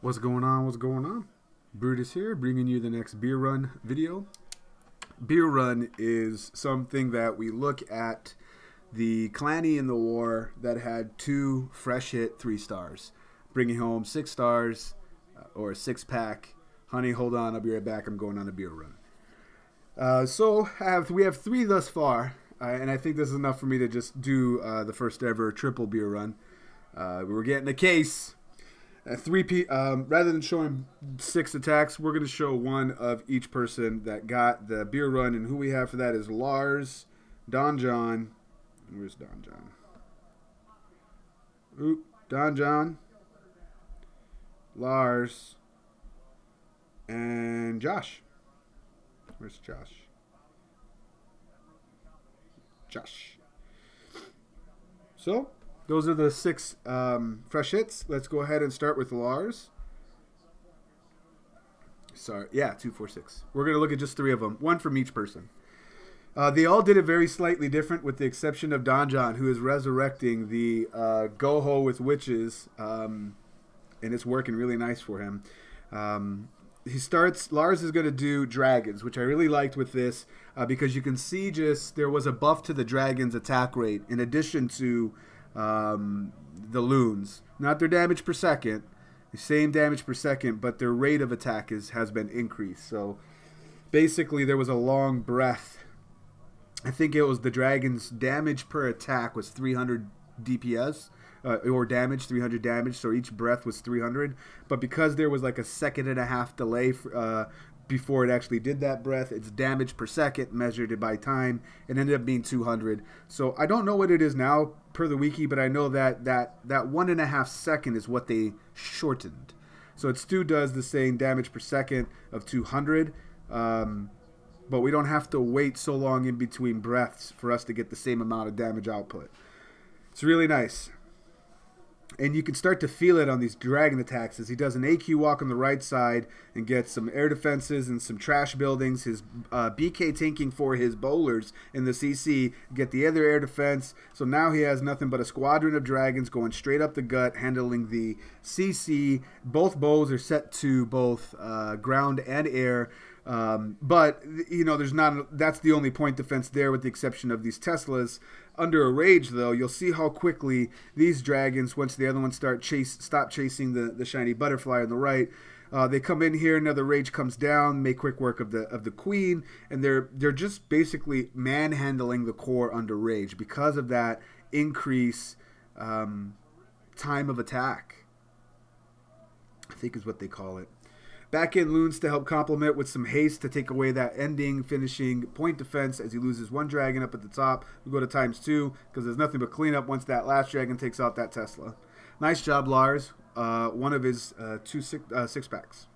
What's going on? What's going on? Brutus here, bringing you the next beer run video. Beer run is something that we look at the Clanny in the war that had 2 fresh hit 3 stars, bringing home 6 stars or a 6-pack. Honey, hold on, I'll be right back. I'm going on a beer run. We have 3 thus far, and I think this is enough for me to just do the first ever triple beer run. We're getting a case. Rather than showing 6 attacks, we're going to show 1 of each person that got the beer run, and who we have for that is Larz, DonJon. Where's DonJon? Oop, DonJon, Larz, and Josh. Where's Josh? Josh. So those are the 6 fresh hits. Let's go ahead and start with Larz. Sorry, yeah, 2, 4, 6. We're going to look at just 3 of them, 1 from each person. They all did it very slightly different, with the exception of DonJon, who is resurrecting the Go-Ho with Witches, and it's working really nice for him. Larz is going to do Dragons, which I really liked with this, because you can see there was a buff to the Dragon's attack rate, in addition to the loons. Not their damage per second, the same damage per second, but their rate of attack has been increased. So basically there was a long breath. I think it was the Dragon's damage per attack was 300 DPS, or damage, 300 damage, so each breath was 300. But because there was like a 1.5 second delay before it actually did that breath, its damage per second measured by time, it ended up being 200. So I don't know what it is now per the wiki, but I know that 1.5 second is what they shortened. So it still does the same damage per second of 200, but we don't have to wait so long in between breaths for us to get the same amount of damage output. It's really nice. And you can start to feel it on these dragon attacks as he does an AQ walk on the right side and gets some air defenses and some trash buildings. His BK tanking for his bowlers in the CC, get the other air defense. So now he has nothing but a squadron of dragons going straight up the gut, handling the CC. Both bows are set to both ground and air. But you know, that's the only point defense there, with the exception of these Teslas. Under a rage, though, you'll see how quickly these dragons, once the other ones stop chasing the shiny butterfly on the right, they come in here. Another rage comes down, make quick work of the queen, and they're just basically manhandling the core under rage because of that increase time of attack, I think is what they call it. Back in loons to help complement with some haste to take away that ending finishing point defense as he loses 1 dragon up at the top. We go to ×2 because there's nothing but cleanup once that last dragon takes out that Tesla. Nice job, Larz. 1 of his 2 6-packs.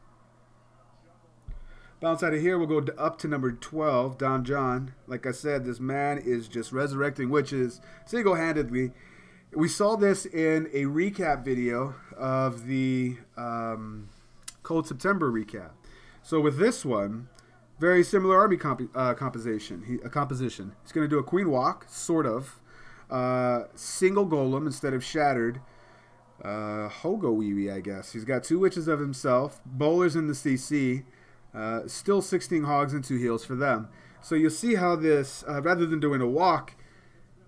Bounce out of here. We'll go up to number 12, DonJon. Like I said, this man is just resurrecting witches single-handedly. We saw this in a recap video of the Cold September recap. So with this one, very similar army composition. He's going to do a queen walk, sort of. Single golem instead of shattered. Hogo-wee, I guess. He's got 2 witches of himself. Bowlers in the CC. Still 16 hogs and 2 heals for them. So you'll see how this, rather than doing a walk,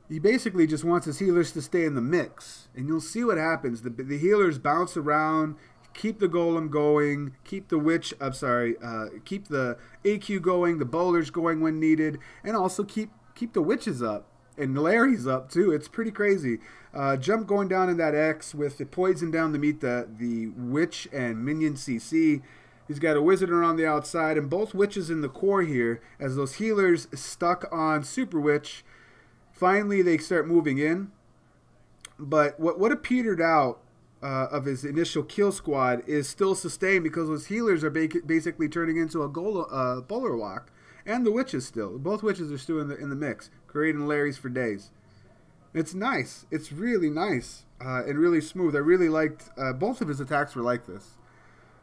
he basically just wants his healers to stay in the mix. And you'll see what happens. The healers bounce around, keep the golem going, keep the keep the AQ going, the bowlers going when needed, and also keep the witches up. And Larry's up too. It's pretty crazy. Jump going down in that X with the poison down to meet the witch and minion CC. He's got a wizard around the outside, and both witches in the core here, as those healers stuck on Super Witch. Finally, they start moving in. But what have petered out of his initial kill squad is still sustained because those healers are basically turning into a bowler walk, and the witches still. Both witches are still in the mix, creating Larry's for days. It's nice. It's really nice and really smooth. I really liked both of his attacks were like this.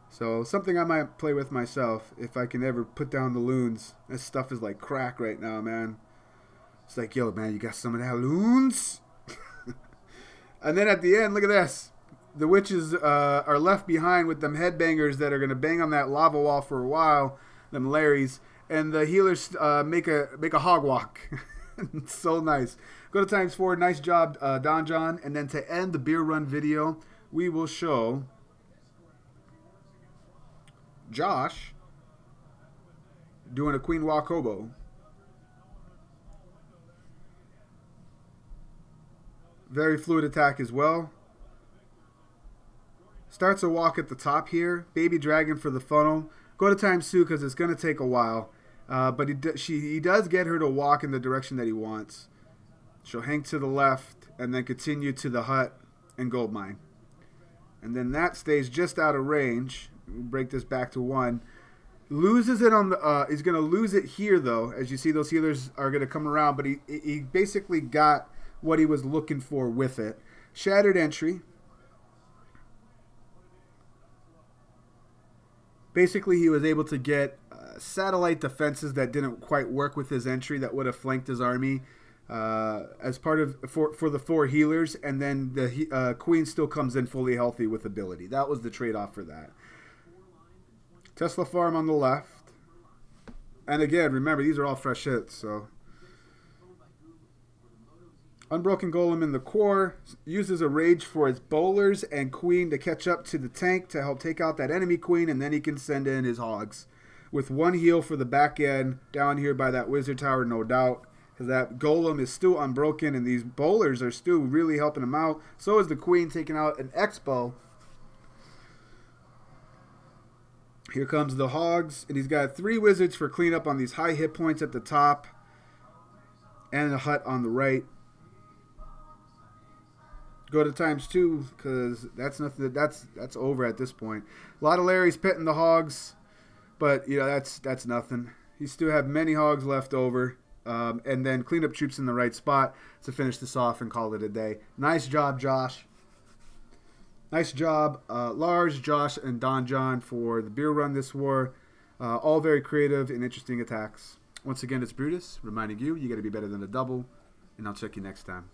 So something I might play with myself if I can ever put down the loons. This stuff is like crack right now, man. It's like, yo, man, you got some of that loons? And then at the end, look at this. The witches are left behind with them headbangers that are going to bang on that lava wall for a while, them Larrys, and the healers make a hog walk. It's so nice. Go to ×4. Nice job, DonJon. And then to end the beer run video, we will show Josh doing a queen walk hobo. Very fluid attack as well. Starts a walk at the top here. Baby dragon for the funnel. Go to ×2 because it's going to take a while. But he does get her to walk in the direction that he wants. She'll hang to the left and then continue to the hut and gold mine. And then that stays just out of range. We'll break this back to 1. Loses it on the... he's going to lose it here, though. As you see, those healers are going to come around. But he basically got what he was looking for with it. Shattered entry. Basically, he was able to get satellite defenses that didn't quite work with his entry that would have flanked his army as part of for the 4 healers. And then the queen still comes in fully healthy with ability. That was the trade-off for that. Tesla farm on the left. And again, remember, these are all fresh hits, so... Unbroken Golem in the core. Uses a rage for his bowlers and queen to catch up to the tank to help take out that enemy queen, and then he can send in his hogs. With 1 heal for the back end down here by that wizard tower, no doubt. Because that golem is still unbroken, and these bowlers are still really helping him out. So is the queen taking out an X-bow. Here comes the hogs, and he's got 3 wizards for cleanup on these high hit points at the top, and a hut on the right. Go to ×2 because that's nothing. That's over at this point. A lot of Larry's petting the hogs, but you know that's nothing. You still have many hogs left over, and then cleanup troops in the right spot to finish this off and call it a day. Nice job, Josh. Nice job, Larz, Josh, and DonJon for the beer run this war. All very creative and interesting attacks. Once again, it's Brutus reminding you got to be better than a double, and I'll check you next time.